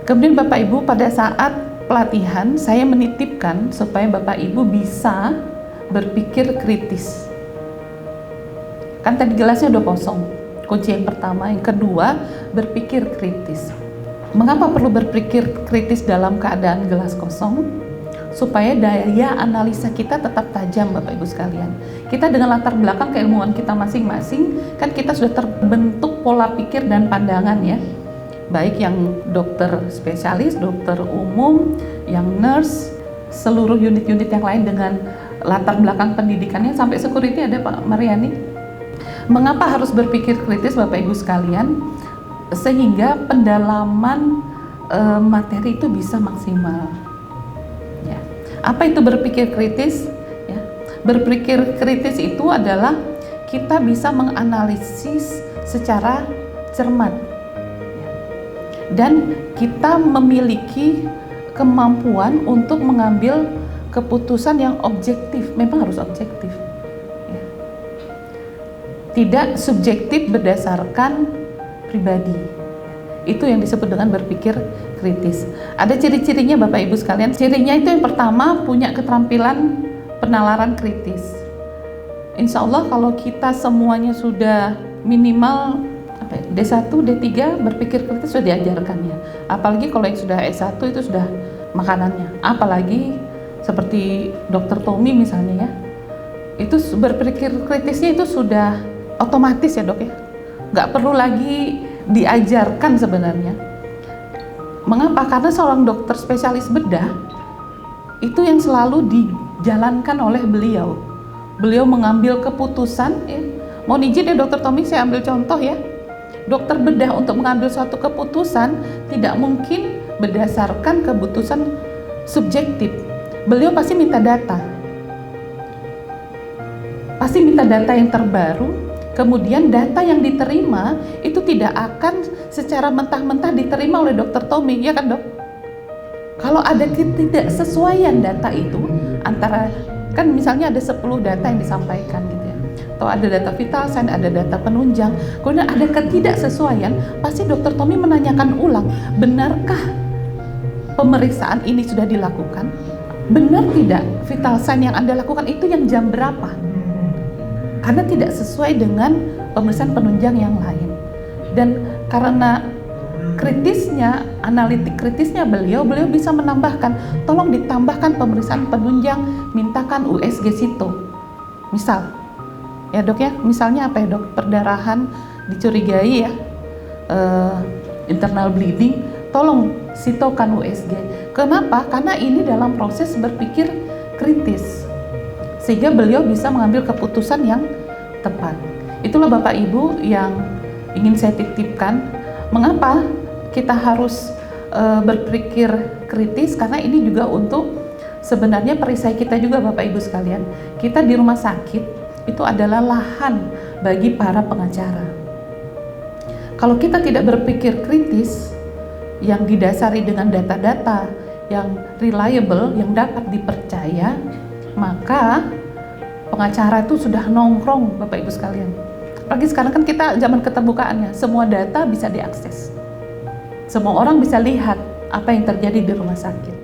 Kemudian Bapak Ibu, pada saat pelatihan saya menitipkan supaya Bapak Ibu bisa berpikir kritis. Kan tadi gelasnya udah kosong. Kunci yang pertama, yang kedua, berpikir kritis. Mengapa perlu berpikir kritis dalam keadaan gelas kosong? Supaya daya analisa kita tetap tajam, Bapak Ibu sekalian. Kita dengan latar belakang keilmuan kita masing-masing, kan kita sudah terbentuk pola pikir dan pandangan ya. Baik yang dokter spesialis, dokter umum, yang nurse, seluruh unit-unit yang lain dengan latar belakang pendidikannya, sampai security ada Pak Mariani. Mengapa harus berpikir kritis Bapak Ibu sekalian? Sehingga pendalaman materi itu bisa maksimal. Ya. Apa itu berpikir kritis? Ya. Berpikir kritis itu adalah kita bisa menganalisis secara cermat. Dan kita memiliki kemampuan untuk mengambil keputusan yang objektif. Memang harus objektif ya. Tidak subjektif berdasarkan pribadi. Itu yang disebut dengan berpikir kritis. Ada ciri-cirinya Bapak Ibu sekalian. Cirinya itu yang pertama, punya keterampilan penalaran kritis. Insya Allah kalau kita semuanya sudah minimal D1, D3 berpikir kritis sudah diajarkan ya. Apalagi kalau yang sudah S1 itu sudah makanannya. Apalagi seperti Dr. Tommy misalnya ya. Itu berpikir kritisnya itu sudah otomatis ya Dok ya. Nggak perlu lagi diajarkan sebenarnya. Mengapa? Karena seorang dokter spesialis bedah itu yang selalu dijalankan oleh beliau. Beliau mengambil keputusan ya. Mohon izin ya Dr. Tommy, saya ambil contoh ya. Dokter bedah untuk mengambil suatu keputusan tidak mungkin berdasarkan keputusan subjektif. Beliau pasti minta data. Pasti minta data yang terbaru, kemudian data yang diterima itu tidak akan secara mentah-mentah diterima oleh Dr. Tommy, ya kan Dok? Kalau ada ketidaksesuaian data itu antara, kan misalnya ada 10 data yang disampaikan gitu ya. Atau ada data vital sign, ada data penunjang, kemudian ada ketidaksesuaian, pasti Dr. Tommy menanyakan ulang, benarkah pemeriksaan ini sudah dilakukan? Benar tidak vital sign yang Anda lakukan itu yang jam berapa? Karena tidak sesuai dengan pemeriksaan penunjang yang lain. Dan karena kritisnya, analitik kritisnya beliau bisa menambahkan, tolong ditambahkan pemeriksaan penunjang, mintakan USG Sito. Misal, ya Dok ya, misalnya apa ya Dok, perdarahan dicurigai ya, internal bleeding, tolong sitokan USG. Kenapa? Karena ini dalam proses berpikir kritis, sehingga beliau bisa mengambil keputusan yang tepat. Itulah Bapak Ibu yang ingin saya titipkan. Mengapa kita harus berpikir kritis? Karena ini juga untuk sebenarnya perisai kita juga Bapak Ibu sekalian. Kita di rumah sakit itu adalah lahan bagi para pengacara. Kalau kita tidak berpikir kritis yang didasari dengan data-data yang reliable, yang dapat dipercaya, maka pengacara itu sudah nongkrong Bapak Ibu sekalian. Apalagi sekarang kan kita zaman keterbukaannya, semua data bisa diakses. Semua orang bisa lihat apa yang terjadi di rumah sakit.